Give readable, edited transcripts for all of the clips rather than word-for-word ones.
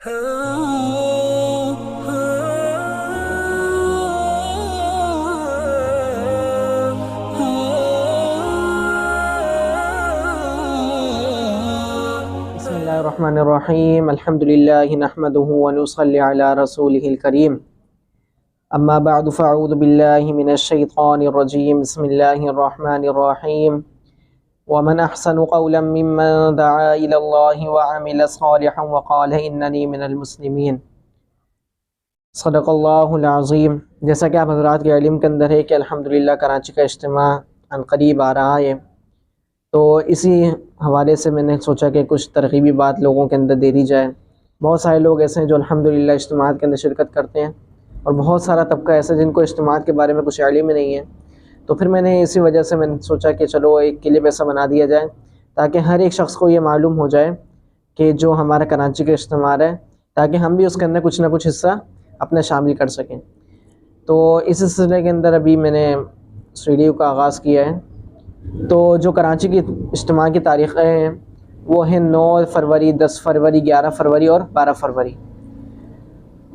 Bismillahirrahmanirrahim. Alhamdulillahi nahmaduhu wa nusalli ala rasulihil kareem. Amma ba'du fa'udhu billahi minash shaitanir rajim. Bismillahirrahmanirrahim. Wa man ahsanu qawlan mimman da'a ila Allahi wa amila salihan wa qala innani minal muslimin. صدقallahul azim. جیسا کہ آپ حضرات کے علم کے اندر ہے کہ الحمدللہ کراچی کا اجتماع عن قریب آ رہا ہے، تو اسی حوالے سے میں نے سوچا کہ کچھ ترغیبی بات لوگوں کے اندر دے دی جائے۔ بہت سارے لوگ ایسے ہیں جو الحمدللہ اجتماعات کے اندر شرکت کرتے ہیں، اور بہت سارا طبقہ ایسا جن کو اجتماعات کے بارے میں کچھ علم ہی نہیں ہے۔ تو پھر میں نے اسی وجہ سے میں نے سوچا کہ چلو ایک کلپ ایسا بنا دیا جائے تاکہ ہر ایک شخص کو یہ معلوم ہو جائے کہ جو ہمارا کراچی کا اجتماع ہے، تاکہ ہم بھی اس کے اندر کچھ نہ کچھ حصہ اپنا شامل کر سکیں۔ تو اس سلسلے کے اندر ابھی میں نے اس ویڈیو کا آغاز کیا ہے۔ تو جو کراچی کی اجتماع کی تاریخیں ہیں وہ ہیں 9 فروری، 10 فروری، 11 فروری اور 12 فروری۔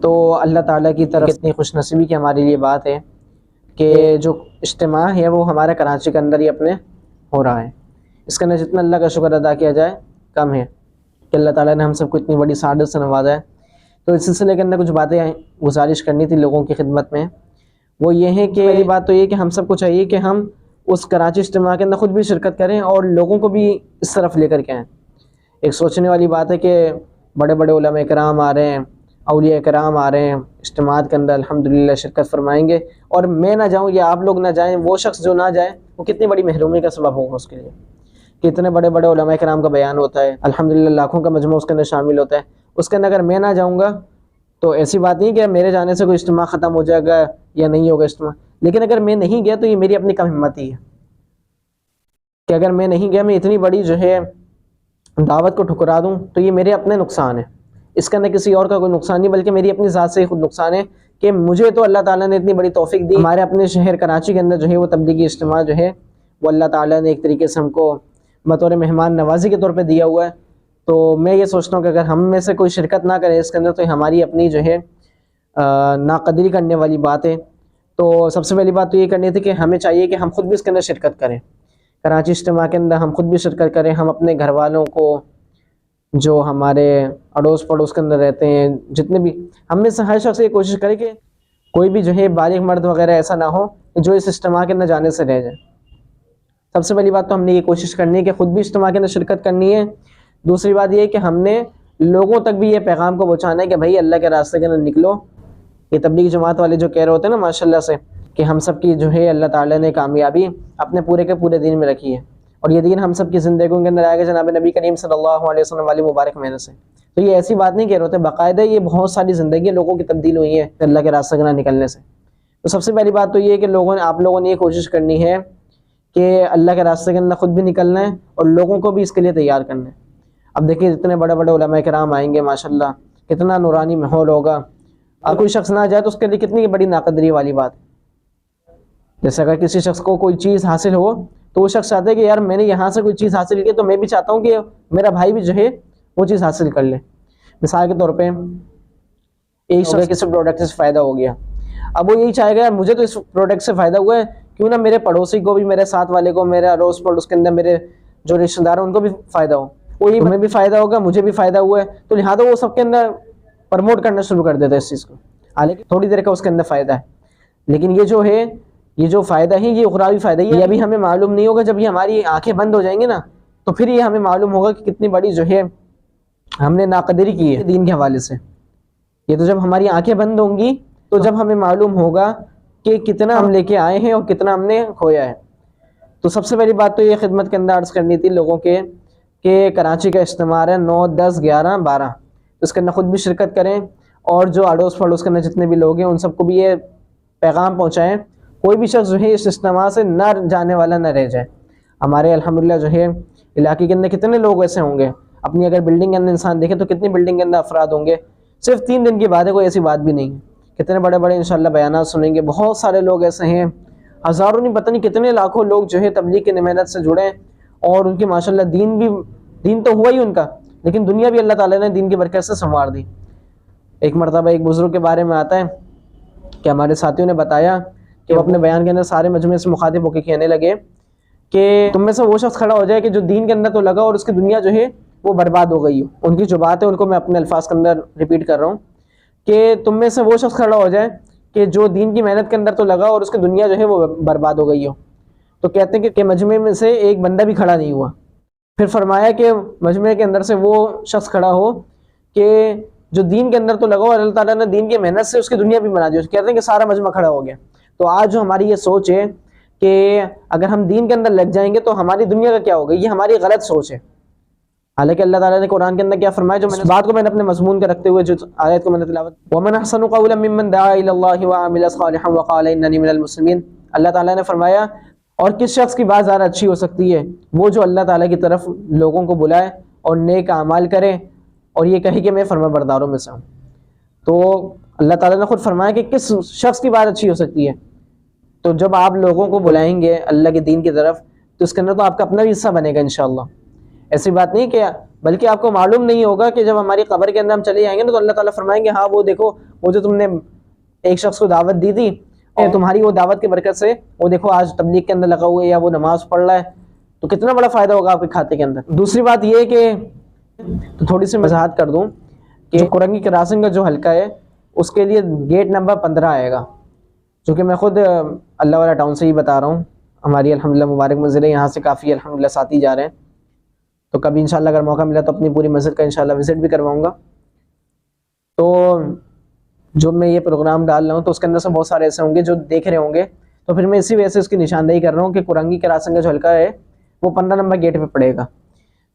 تو اللہ تعالیٰ کی طرف اتنی خوش نصیبی کی ہمارے لیے بات ہے کہ جو اجتماع ہے وہ ہمارے کراچی کے اندر ہی اپنے ہو رہا ہے۔ اس کے اندر جتنا اللہ کا شکر ادا کیا جائے کم ہے کہ اللہ تعالیٰ نے ہم سب کو اتنی بڑی سعادت سے نوازا ہے۔ تو اس سلسلے کے اندر کچھ باتیں گزارش کرنی تھی لوگوں کی خدمت میں۔ وہ یہ ہے کہ پہلی بات تو یہ کہ ہم سب کو چاہیے کہ ہم اس کراچی اجتماع کے اندر خود بھی شرکت کریں اور لوگوں کو بھی اس طرف لے کر کے آئیں۔ ایک سوچنے والی بات ہے کہ بڑے بڑے علماء کرام آ رہے ہیں، اولیاء کرام آ رہے ہیں اجتماعات کے اندر، الحمدللہ شرکت فرمائیں گے، اور میں نہ جاؤں یا آپ لوگ نہ جائیں، وہ شخص جو نہ جائے وہ کتنی بڑی محرومی کا سبب ہوگا اس کے لیے۔ کتنے بڑے بڑے علماء کرام کا بیان ہوتا ہے، الحمدللہ لاکھوں کا مجموعہ اس کے اندر شامل ہوتا ہے، اس کے اندر اگر میں نہ جاؤں گا تو ایسی بات نہیں کہ میرے جانے سے کوئی اجتماع ختم ہو جائے گا یا نہیں ہوگا اجتماع، لیکن اگر میں نہیں گیا تو یہ میری اپنی کم ہمتی ہے کہ اگر میں نہیں گیا، میں اتنی بڑی جو ہے دعوت کو ٹھکرا دوں تو یہ میرے اپنے نقصان ہے، اس کے اندر کسی اور کا کوئی نقصان نہیں بلکہ میری اپنی ذات سے خود نقصان ہے کہ مجھے تو اللہ تعالیٰ نے اتنی بڑی توفیق دی، ہمارے اپنے شہر کراچی کے اندر جو ہے وہ تبلیغی اجتماع جو ہے وہ اللہ تعالیٰ نے ایک طریقے سے ہم کو بطور مہمان نوازی کے طور پہ دیا ہوا ہے۔ تو میں یہ سوچتا ہوں کہ اگر ہم میں سے کوئی شرکت نہ کرے اس کے اندر تو ہماری اپنی جو ہے ناقدری کرنے والی بات ہے۔ تو سب سے پہلی بات تو یہ کرنی تھی کہ ہمیں چاہیے کہ ہم خود بھی اس کے اندر شرکت کریں، کراچی اجتماع کے اندر ہم خود بھی شرکت کریں، ہم اپنے گھر والوں کو، جو ہمارے اڑوس پڑوس کے اندر رہتے ہیں، جتنے بھی، ہم میں سے ہر شخص یہ کوشش کرے کہ کوئی بھی جو ہے بالغ مرد وغیرہ ایسا نہ ہو جو اس اجتماع کے اندر جانے سے رہ جائے۔ سب سے پہلی بات تو ہم نے یہ کوشش کرنی ہے کہ خود بھی اجتماع کے اندر شرکت کرنی ہے۔ دوسری بات یہ ہے کہ ہم نے لوگوں تک بھی یہ پیغام کو پہنچانا ہے کہ بھائی اللہ کے راستے کے اندر نکلو۔ یہ تبلیغ جماعت والے جو کہہ رہے ہوتے ہیں نا ماشاءاللہ سے کہ ہم سب کی جو ہے اللہ تعالیٰ نے کامیابی اپنے پورے کے پورے دین میں رکھی ہے، اور یہ دین ہم سب کی زندگیوں کے اندر آئے گا جناب نبی کریم صلی اللہ علیہ وسلم والی مبارک محنت سے۔ تو یہ ایسی بات نہیں کہہ رہے ہوتے، باقاعدہ یہ بہت ساری زندگی لوگوں کی تبدیل ہوئی ہیں اللہ کے راستے کے اندر نکلنے سے۔ تو سب سے پہلی بات تو یہ ہے کہ آپ لوگوں نے یہ کوشش کرنی ہے کہ اللہ کے راستے کے اندر خود بھی نکلنا ہے اور لوگوں کو بھی اس کے لیے تیار کرنا ہے۔ اب دیکھیے جتنے بڑے بڑے علماء کرام آئیں گے ماشاءاللہ، کتنا نورانی ماحول ہوگا، اور کوئی شخص نہ جائے تو اس کے لیے کتنی بڑی ناقدری والی بات ہے۔ جیسے اگر کسی شخص کو کوئی چیز حاصل ہو تو وہ شخص چاہتا ہے کہ یار میں نے یہاں سے کوئی چیز حاصل کی تو میں بھی چاہتا ہوں کہ میرا بھائی بھی جو ہے وہ چیز حاصل کر لے۔ مثال کے طور پہ ایک شخص کسی پروڈکٹ سے فائدہ ہو گیا، اب وہ یہی چاہے گا مجھے تو اس پروڈکٹ سے فائدہ ہوا ہے، کیوں نہ میرے پڑوسی کو بھی، میرے ساتھ والے کو، میرے اڑوس پڑوس کے اندر میرے جو رشتہ دار ہیں ان کو بھی فائدہ ہو، وہی ہمیں بھی فائدہ ہوگا، مجھے بھی فائدہ ہوا ہے، تو لہٰذا وہ سب کے اندر پروموٹ کرنا شروع کر دیتا ہے اس چیز کو، حالانکہ تھوڑی دیر کا اس کے اندر فائدہ ہے، لیکن یہ جو ہے یہ جو فائدہ ہے یہ اخروی فائدہ ہے، یہ ابھی ہمیں معلوم نہیں ہوگا۔ جب یہ ہماری آنکھیں بند ہو جائیں گی نا تو پھر یہ ہمیں معلوم ہوگا کہ کتنی بڑی جو ہے ہم نے ناقدری کی ہے دین کے حوالے سے۔ یہ تو جب ہماری آنکھیں بند ہوں گی تو جب ہمیں معلوم ہوگا کہ کتنا ہم لے کے آئے ہیں اور کتنا ہم نے کھویا ہے۔ تو سب سے پہلی بات تو یہ خدمت کے اندر عرض کرنی تھی لوگوں کے کہ کراچی کا اجتماع ہے 9، 10، 11، 12، اس کے اندر خود بھی شرکت کریں، اور جو اڑوس پڑوس کے اندر جتنے بھی لوگ ہیں ان سب کو بھی یہ پیغام پہنچائیں، کوئی بھی شخص جو ہے اس اجتماع سے نہ جانے والا نہ رہ جائے۔ ہمارے الحمدللہ جو ہے علاقے کے اندر کتنے لوگ ایسے ہوں گے، اپنی اگر بلڈنگ کے اندر انسان دیکھے تو کتنی بلڈنگ کے اندر افراد ہوں گے، صرف 3 دن کی بات ہے، کوئی ایسی بات بھی نہیں ہے، کتنے بڑے بڑے انشاءاللہ بیانات سنیں گے۔ بہت سارے لوگ ایسے ہیں، ہزاروں نہیں پتہ نہیں کتنے لاکھوں لوگ جو ہے تبلیغ کی محنت سے جڑے ہیں، اور ان کی ماشاءاللہ دین تو ہوا ہی ان کا، لیکن دنیا بھی اللہ تعالیٰ نے دین کی برکت سے سنوار دی۔ ایک مرتبہ ایک بزرگ کے بارے میں آتا ہے کہ ہمارے ساتھیوں نے بتایا کہ وہ اپنے بیان کے اندر سارے مجموعے سے مخاطب ہو کے کہنے لگے کہ تم میں سے وہ شخص کھڑا ہو جائے کہ جو دین کے اندر تو لگا اور اس کی دنیا جو ہے وہ برباد ہو گئی ہو. ان کی جو بات ہے ان کو میں اپنے الفاظ کے اندر ریپیٹ کر رہا ہوں کہ تم میں سے وہ شخص کھڑا ہو جائے کہ جو دین کی محنت کے اندر تو لگا اور اس کی دنیا جو ہے وہ برباد ہو گئی ہو. تو کہتے ہیں کہ مجمع میں سے ایک بندہ بھی کھڑا نہیں ہوا. پھر فرمایا کہ مجمع کے اندر سے وہ شخص کھڑا ہو کہ جو دین کے اندر تو لگا اور اللہ تعالیٰ نے دین کی محنت سے اس کی دنیا بھی بنا دی. کہتے ہیں کہ سارا مجمع کھڑا ہو گیا. تو آج جو ہماری یہ سوچ ہے کہ اگر ہم دین کے اندر لگ جائیں گے تو ہماری دنیا کا کیا ہوگا, یہ ہماری غلط سوچ ہے. حالانکہ اللہ تعالیٰ نے قرآن کے اندر کیا فرمایا, جو میں نے بات کو میں نے اپنے مضمون کے رکھتے ہوئے جو آیت کو میں نے تلاوت, وَمَنْ أَحْسَنُ قَوْلًا مِّمَّنْ دَعَا إِلَى اللَّهِ وَعَمِلَ صَالِحًا وَقَالَ إِنَّنِي مِنَ الْمُسْلِمِينَ. اللہ تعالیٰ نے فرمایا اور کس شخص کی بات زیادہ اچھی ہو سکتی ہے, وہ جو اللہ تعالیٰ کی طرف لوگوں کو بلائے اور نیک اعمال کرے اور یہ کہے کہ میں فرما برداروں میں سے ہوں. تو اللہ تعالیٰ نے خود فرمایا کہ کس شخص کی بات اچھی ہو سکتی ہے. تو جب آپ لوگوں کو بلائیں گے اللہ کے دین کی طرف تو اس کے اندر تو آپ کا اپنا بھی حصہ بنے گا انشاءاللہ. ایسی بات نہیں کہ بلکہ آپ کو معلوم نہیں ہوگا کہ جب ہماری قبر کے اندر ہم چلے جائیں گے تو اللہ تعالیٰ فرمائیں گے ہاں وہ دیکھو وہ جو تم نے ایک شخص کو دعوت دی تھی, تمہاری وہ دعوت کی برکت سے وہ دیکھو آج تبلیغ کے اندر لگا ہوا ہے یا وہ نماز پڑھ رہا ہے, تو کتنا بڑا فائدہ ہوگا آپ کے کھاتے کے اندر. دوسری بات یہ کہ تو تھوڑی سی وضاحت کر دوں کہ کورنگی کراسنگ کا جو حلقہ ہے اس کے لیے گیٹ نمبر 15 آئے گا, جو کہ میں خود اللہ والا ٹاؤن سے ہی بتا رہا ہوں. ہماری الحمدللہ مبارک مسجد ہے, یہاں سے کافی الحمدللہ ساتھی جا رہے ہیں. تو کبھی انشاءاللہ اگر موقع ملا تو اپنی پوری مسجد کا انشاءاللہ وزٹ بھی کرواؤں گا. تو جو میں یہ پروگرام ڈال رہا ہوں تو اس کے اندر سے بہت سارے ایسے ہوں گے جو دیکھ رہے ہوں گے, تو پھر میں اسی وجہ سے اس کی نشاندہی کر رہا ہوں کہ کورنگی کراسنگ کا جو حلقہ ہے وہ 15 نمبر گیٹ پہ پڑے گا.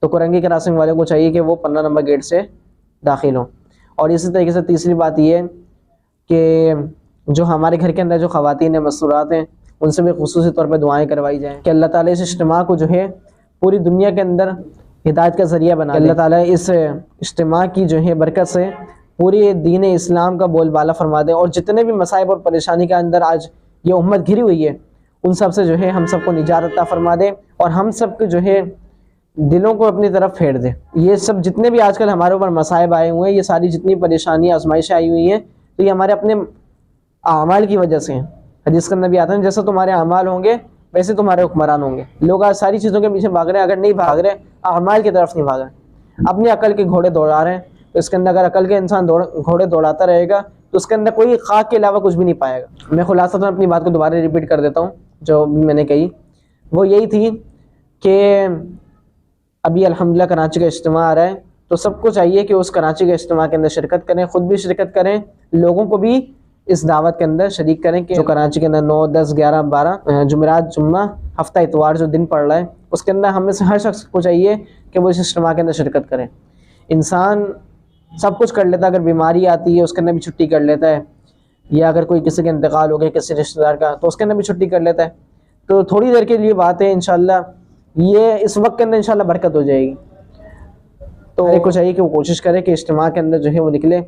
تو کورنگی کراسنگ والے کو چاہیے کہ وہ 15 نمبر گیٹ سے داخل ہوں. اور اسی طریقے سے تیسری بات یہ کہ جو ہمارے گھر کے اندر جو خواتین ہیں مستورات ہیں ان سے بھی خصوصی طور پہ دعائیں کروائی جائیں کہ اللہ تعالیٰ اس اجتماع کو جو ہے پوری دنیا کے اندر ہدایت کا ذریعہ بنا دے. اللہ تعالیٰ اس اجتماع کی جو ہے برکت سے پوری دین اسلام کا بول بالا فرما دے, اور جتنے بھی مصائب اور پریشانی کے اندر آج یہ امت گھری ہوئی ہے ان سب سے جو ہے ہم سب کو نجات عطا فرما دے اور ہم سب کو جو ہے دلوں کو اپنی طرف پھیر دے. یہ سب جتنے بھی آج کل ہمارے اوپر مصائب آئے ہوئے ہیں, یہ ساری جتنی پریشانیاں آزمائشیں آئی ہوئی ہیں تو یہ ہمارے اپنے اعمال کی وجہ سے ہیں. حدیث کے اندر بھی آتا ہے جیسے تمہارے اعمال ہوں گے ویسے تمہارے حکمران ہوں گے. لوگ آج ساری چیزوں کے پیچھے بھاگ رہے ہیں, اگر نہیں بھاگ رہے اعمال کی طرف نہیں بھاگ رہے, اپنی عقل کے گھوڑے دوڑا رہے ہیں. تو اس کے اندر اگر عقل کے انسان گھوڑے دوڑاتا رہے گا تو اس کے اندر کوئی خاک کے علاوہ کچھ بھی نہیں پائے گا. میں خلاصہ اپنی بات کو دوبارہ ریپیٹ کر دیتا ہوں جو بھی میں نے کہی, وہ یہی تھی کہ ابھی الحمدللہ کراچی کا اجتماع آ رہا ہے تو سب کو چاہیے کہ اس کراچی کے اجتماع کے اندر شرکت کریں, خود بھی شرکت کریں, لوگوں کو بھی اس دعوت کے اندر شریک کریں کہ جو کراچی کے اندر 9, 10, 11, 12 جمعرات جمعہ ہفتہ اتوار جو دن پڑ رہا ہے اس کے اندر ہم میں سے ہر شخص کو چاہیے کہ وہ اس اجتماع کے اندر شرکت کریں. انسان سب کچھ کر لیتا ہے, اگر بیماری آتی ہے اس کے اندر بھی چھٹی کر لیتا ہے, یا اگر کوئی کسی کا انتقال ہو گیا کسی رشتہ دار کا تو اس کے اندر بھی چھٹی کر لیتا ہے. تو تھوڑی دیر کے لیے بات ہے انشاءاللہ یہ اس وقت کے اندر انشاءاللہ برکت ہو جائے گی. تو ایک کو چاہیے کہ وہ کوشش کرے کہ اجتماع کے اندر جو ہے وہ نکلے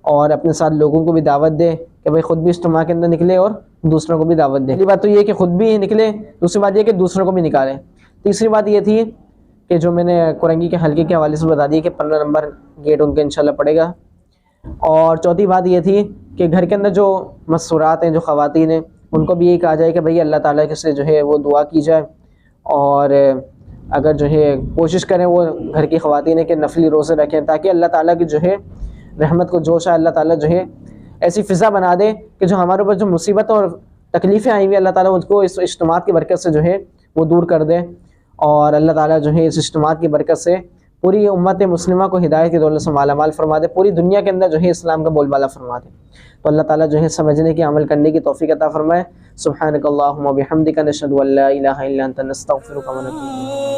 اور اپنے ساتھ لوگوں کو بھی دعوت دے کہ بھائی خود بھی اجتماع کے اندر نکلے اور دوسروں کو بھی دعوت دے. پہلی بات تو یہ کہ خود بھی نکلے, دوسری بات یہ کہ دوسروں کو بھی نکالے. تیسری بات یہ تھی کہ جو میں نے کورنگی کے حلقے کے حوالے سے بتا دی کہ 15 نمبر گیٹ ان کے انشاءاللہ پڑے گا. اور چوتھی بات یہ تھی کہ گھر کے اندر جو مستورات ہیں جو خواتین ہیں ان کو بھی یہی کہا جائے کہ بھئی اللہ تعالیٰ کے سے جو ہے وہ دعا کی جائے, اور اگر جو ہے کوشش کریں وہ گھر کی خواتین کہ نفلی روزے رکھیں تاکہ اللہ تعالیٰ کی جو ہے رحمت کو جوش ہے, اللہ تعالیٰ جو ہے ایسی فضا بنا دے کہ جو ہمارے اوپر جو مصیبت اور تکلیفیں آئی ہوئی اللہ تعالیٰ ان کو اس اجتماع کی برکت سے جو ہے وہ دور کر دے, اور اللہ تعالیٰ جو ہے اس اجتماع کی برکت سے پوری امت مسلمہ کو ہدایت کی دولت سے مالا مال فرما دے, پوری دنیا کے اندر جو ہے اسلام کا بول بالا فرما دے. تو اللہ تعالیٰ جو ہے سمجھنے کی عمل کرنے کی توفیق عطا فرمائے. سبحانک اللہم و بحمدک نشہد ان لا الہ الا انت نستغفرک و نتوب الیک.